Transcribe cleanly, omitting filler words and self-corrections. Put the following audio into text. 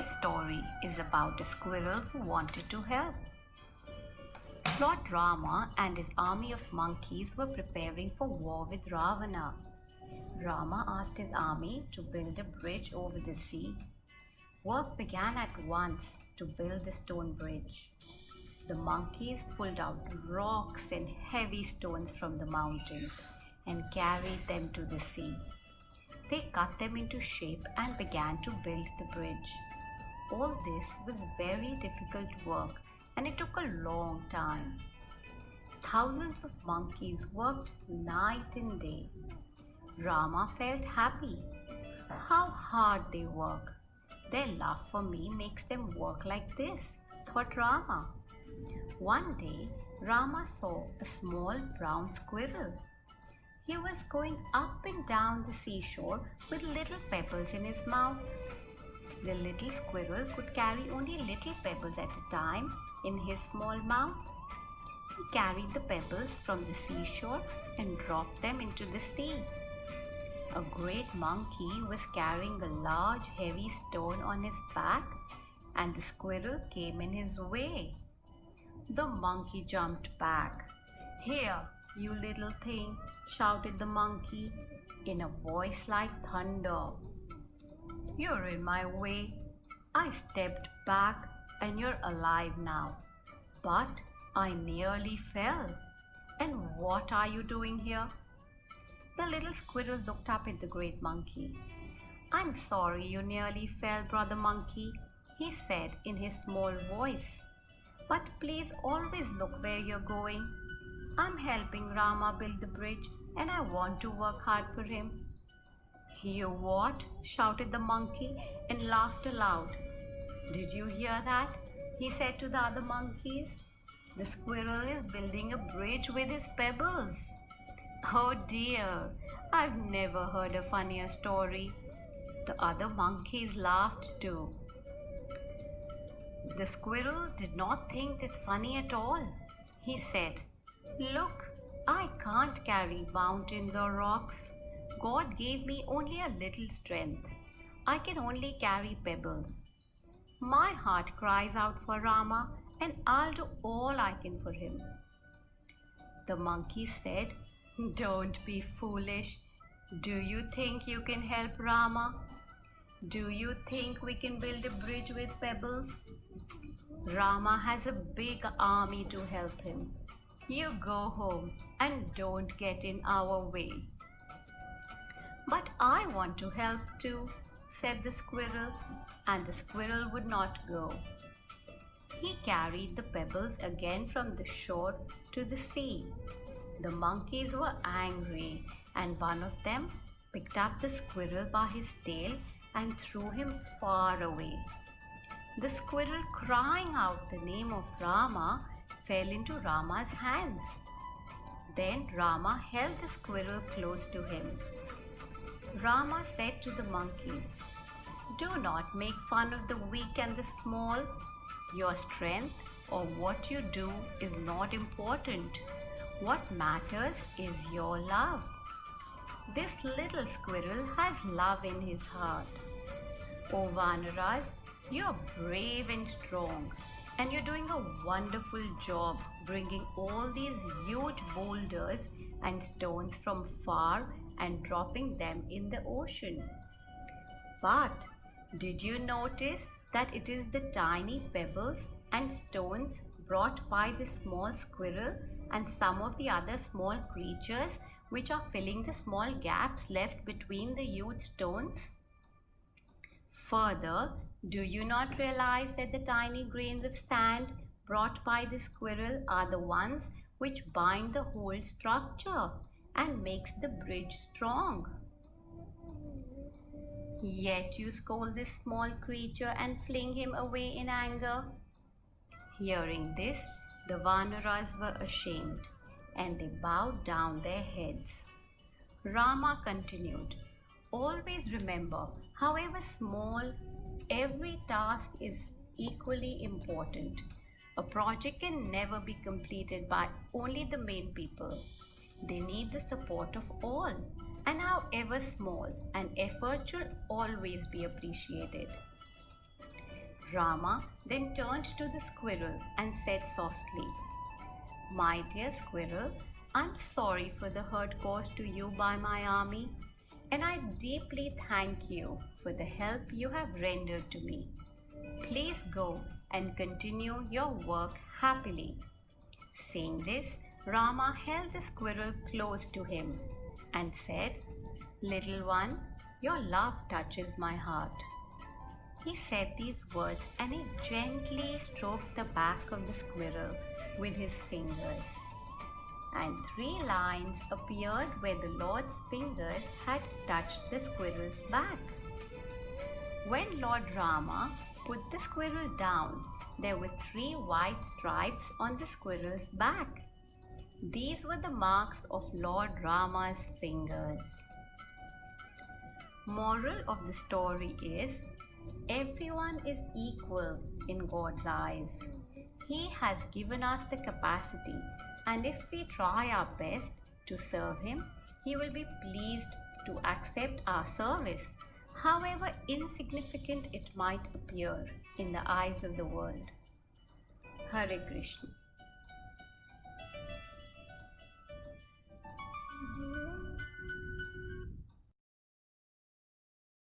This story is about a squirrel who wanted to help. Lord Rama and his army of monkeys were preparing for war with Ravana. Rama asked his army to build a bridge over the sea. Work began at once to build the stone bridge. The monkeys pulled out rocks and heavy stones from the mountains and carried them to the sea. They cut them into shape and began to build the bridge. All this was very difficult work and it took a long time. Thousands of monkeys worked night and day. Rama felt happy. How hard they work. Their love for me makes them work like this, thought Rama. One day, Rama saw a small brown squirrel. He was going up and down the seashore with little pebbles in his mouth. The little squirrel could carry only little pebbles at a time in his small mouth. He carried the pebbles from the seashore and dropped them into the sea. A great monkey was carrying a large heavy stone on his back and the squirrel came in his way. The monkey jumped back. "Here, you little thing," shouted the monkey in a voice like thunder. "You're in my way. I stepped back and you're alive now. But I nearly fell. And what are you doing here?" The little squirrel looked up at the great monkey. "I'm sorry you nearly fell, brother monkey," he said in his small voice. "But please always look where you're going. I'm helping Rama build the bridge and I want to work hard for him." "You what?" shouted the monkey and laughed aloud. "Did you hear that?" he said to the other monkeys. "The squirrel is building a bridge with his pebbles." "Oh dear, I've never heard a funnier story." The other monkeys laughed too. The squirrel did not think this funny at all. He said, "Look, I can't carry mountains or rocks. God gave me only a little strength. I can only carry pebbles. My heart cries out for Rama and I'll do all I can for him." The monkey said, "Don't be foolish. Do you think you can help Rama? Do you think we can build a bridge with pebbles? Rama has a big army to help him. You go home and don't get in our way." "But I want to help too," said the squirrel, and the squirrel would not go. He carried the pebbles again from the shore to the sea. The monkeys were angry, and one of them picked up the squirrel by his tail and threw him far away. The squirrel, crying out the name of Rama, fell into Rama's hands. Then Rama held the squirrel close to him. Rama said to the monkeys, "Do not make fun of the weak and the small. Your strength or what you do is not important. What matters is your love. This little squirrel has love in his heart. Oh Vanaras, you're brave and strong, and you're doing a wonderful job bringing all these huge boulders and stones from far and dropping them in the ocean. But did you notice that it is the tiny pebbles and stones brought by the small squirrel and some of the other small creatures which are filling the small gaps left between the huge stones? Further, do you not realize that the tiny grains of sand brought by the squirrel are the ones which bind the whole structure and makes the bridge strong? Yet you scold this small creature and fling him away in anger." Hearing this, the Vanaras were ashamed and they bowed down their heads. Rama continued, "Always remember, however small, every task is equally important. A project can never be completed by only the main people. They need the support of all, and however small, an effort should always be appreciated." Rama then turned to the squirrel and said softly, "My dear squirrel, I'm sorry for the hurt caused to you by my army, and I deeply thank you for the help you have rendered to me. Please go and continue your work happily." Saying this, Rama held the squirrel close to him and said, "Little one, your love touches my heart." He said these words and he gently stroked the back of the squirrel with his fingers. And 3 lines appeared where the Lord's fingers had touched the squirrel's back. When Lord Rama put the squirrel down, there were 3 white stripes on the squirrel's back. These were the marks of Lord Rama's fingers. Moral of the story is, everyone is equal in God's eyes. He has given us the capacity, and if we try our best to serve Him, He will be pleased to accept our service, however insignificant it might appear in the eyes of the world. Hare Krishna.